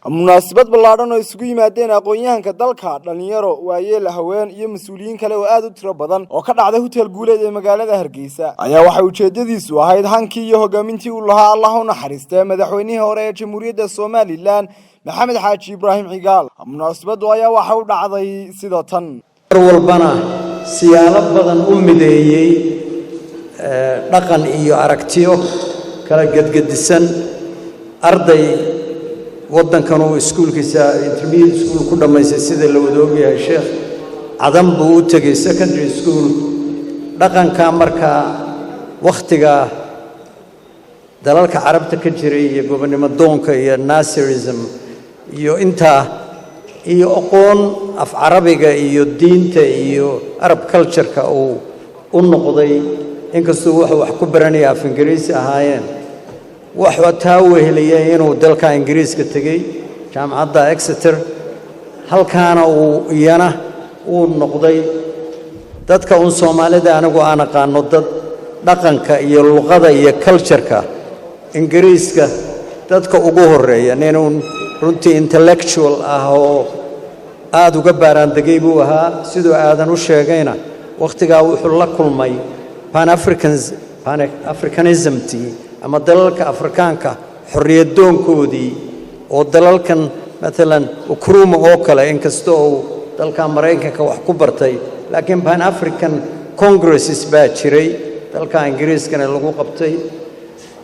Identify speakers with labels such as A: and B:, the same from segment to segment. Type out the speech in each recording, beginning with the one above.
A: munaasabad ballaaran oo isugu yimaadeen aqoon-yahanka dalka dhalinyaro waayeel haween iyo mas'uuliyiin kale oo aad u tiro badan oo ka dhacday hotel guuleed ee magaalada Hargeysa ayaa waxa ujeedadiisu ahayd hankii iyo hogaamintii uu lahaa Allah u naxariistay madaxweynihii hore ee Jamhuuriyadda Soomaaliland Maxamed Xaaji Ibraahim Cigaal. Munaasabadu ayaa waxa u dhacday sida tan
B: walbana siyaalo badan u mideeyay dhaqan iyo aragtiyo kala gadgadisan arday waddankan uu iskuulkiisa intermediate school ku dhamaysay sida la wada ogyahay sheekh cadan buu u tagay secondary school dhaqanka markaa waqtiga dalalka carabta ka jiray iyo gobonimo doonka iyo nasirism iyo inta iyo aqoon af carabiga iyo diinta iyo arab culture-ka uu u noqday inkastoo wax ku baranaya af ingiriisi ahaayeen waxa taa weheliyay inuu dalka Ingiriiska tagay jaamacadda Exeter halkaana uu noqday dadka Soomaalida anagu aan aqaano dad dhaqanka iyo luqada iyo culture-ka Ingiriiska dadka ugu horeeya inuu runtii intellectual ah oo aad uga baaraandegay buu ahaa sidoo aadan u sheegayna waqtiga wuxuu la kulmay Pan-Africanism ama dalalka Afrikaanka xorriyad doonkoodii oo dalalkan مثلا Nkrumah oo kale inkastoo dalka Mareykanka wax ku bartay laakiin Pan-African Congresses baa jiray dalka Ingiriiskana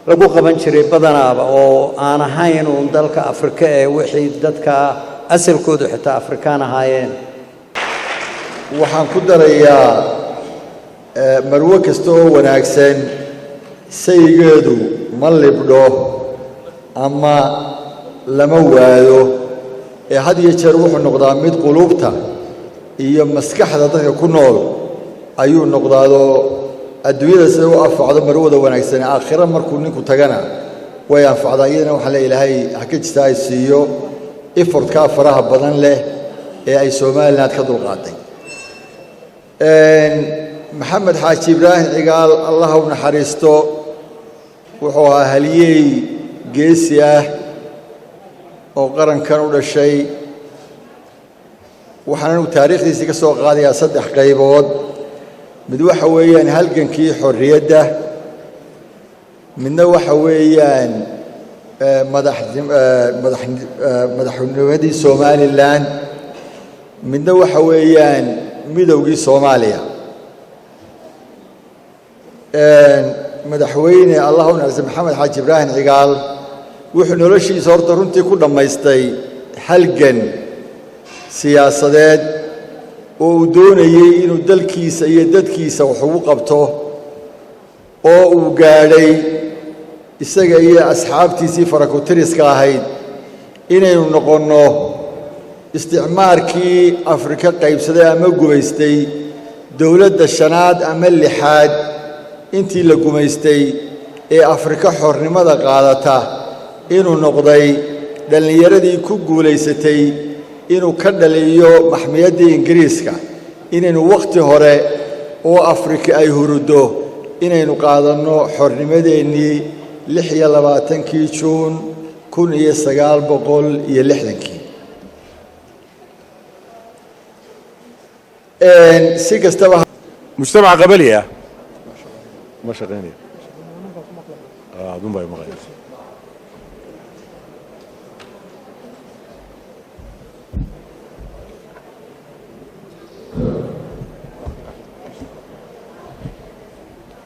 B: lagu qaban jiray badanaaba oo aan ahayn dalka Afrika ee wixii dadka asalkoodu xitaa Afrikaan ahaayeen
C: waxaan ku darayaa marwo kasta oo wanaagsan saygeedu ma libdho ama lama waayo ee had iyo jeer wuxuu noqdaa mid qulubta iyo maskaxda dadka ku nool ayuu noqdaado adduunyada sida u afacdo marwada wanaagsan aakhira markuu ninku tagana way anfacdaa iyadana waxa la ilaahay hakajista ay siiyo effortka faraha badan leh ee ay Soomaaliland ka dulqaaday Maxamed Xaaji Ibraahim Cigaal Allah u naxariisto wuxuu ahaliyay geesi ah oo qarankan u dhashay waxaan taariikhdiisa ka soo qaadayaa 3 qaybood mid waxa weeyaan halgankii xorriyadda midna waxa weeyaan madaxnimadii Soomaaliland midna waxa weeyaan midowgii Soomaaliya madaxweyne Allah u naxariisto Maxamed Xaaji Ibraahim Cigaal wuxuu noloshiisa horta runtii ku dhamaystay halgan siyaasadeed oo uu doonayay inuu dalkiisa iyo dadkiisa wax ugu qabto oo uu gaadhay isaga iyo asxaabtiisii farakutiriska ahayd inaynu noqonno isticmaarkii Afrika qaybsaday ama gumaystay dawladda shanaad ama lixaad intii la gumaystay ee Afrika xornimada qaadata inuu noqday dhalinyaradii ku guuleysatay inuu ka dhaliyo maxmiyadii Ingiriiska inaynu waqti hore oo Afrika ay hurudo inaynu qaadano xornimadeennii 26 Juun 1960 si kastaba
D: mujtamac qabaliya ما شغالين دون باي مغاير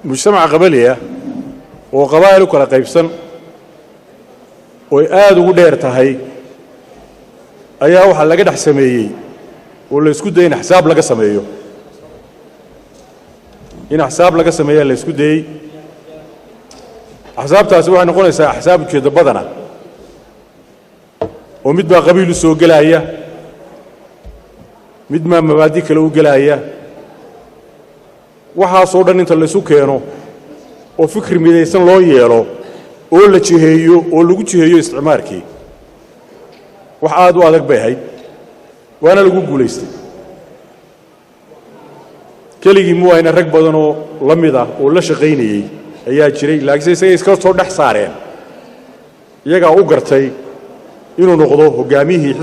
D: مجتمع قبليه وقبائل كلا قيبسن وآد ودير تهي أيها وحال لقد حسميه ولا يسكت دين حساب لقى سميه إن حساب لقى سميه اللي يسكت دي حساب تاسوها نقول إذا حساب كذا بدنا ومد ما قبيل السوق جلاية مد ما مبادئ كلو جلاية وحاصل أن أنت اللي سكينه وفكر ميديسن لو يلو ولا تشهيو ولا تشهيو استعماركي وحاد وادك بهاي وأنا اللي قوليستي كلي مو أنا ركب بدنو لميدا ولا شقيني ayaa jiray laakiin say iska soo dhax saareen iyaga u gartay inuu noqdo hogaamiyihii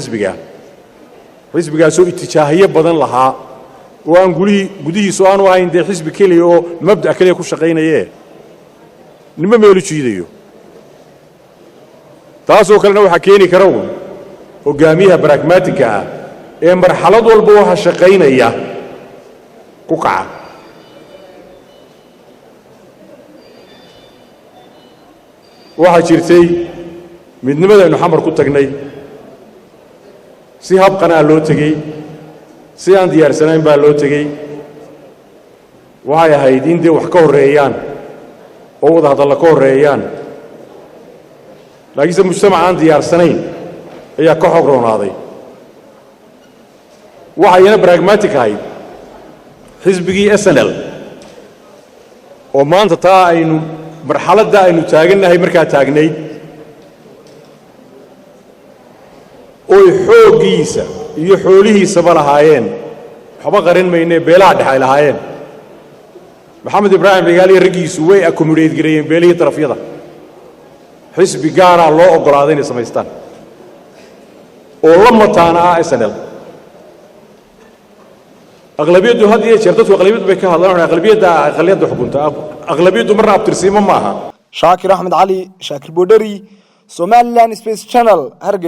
D: xisbigaasoo itijaahiye badan lahaa oo aan gudihiisu aanu ahayn dee xisbi keliya oo mabda' keliya ku shaqaynayee nima meelu jiidayo taasoo kalena waxaa keeni kara uun hogaamiyaha baragmaatigka ah ee marxalad walba waxa shaqaynaya ku kaca waxaa jirtay midnimadaynu xamar ku tagnay si habqanaa loo tegey si aan diyaarsanayn baa loo tegey waxay ahayd in dee wax ka horreeyaan oo wada hadalla ka horreeyaan laakiinse mujtamac aan diyaarsanayn ayaa ka xog roonaaday waxayna bragmatic ahayd xisbigii SNL oo maanta taa aynu marxaladda aynu taagannahay markaa taagnayd oo xooggiisa iyo xoolihiisaba lahaayeen waxba qarin maynee beelaha dhex ay lahaayeen maxamed ibraahim cigaal iyo raggiisu way accommodate gareeyeen beelihii darafyada xisbi gaaraa loo oggolaaday inay samaystaan oo la mataana ah SNL aqlabiyaddu had iyo jeer dadku aqlabiyaddu bay ka hadlaan aqlabiyadda xukunta aqlabiyaddu marna abtirsiimo maaha
A: shaakir axmed cali shaakir boodhari Somaliland Space Channel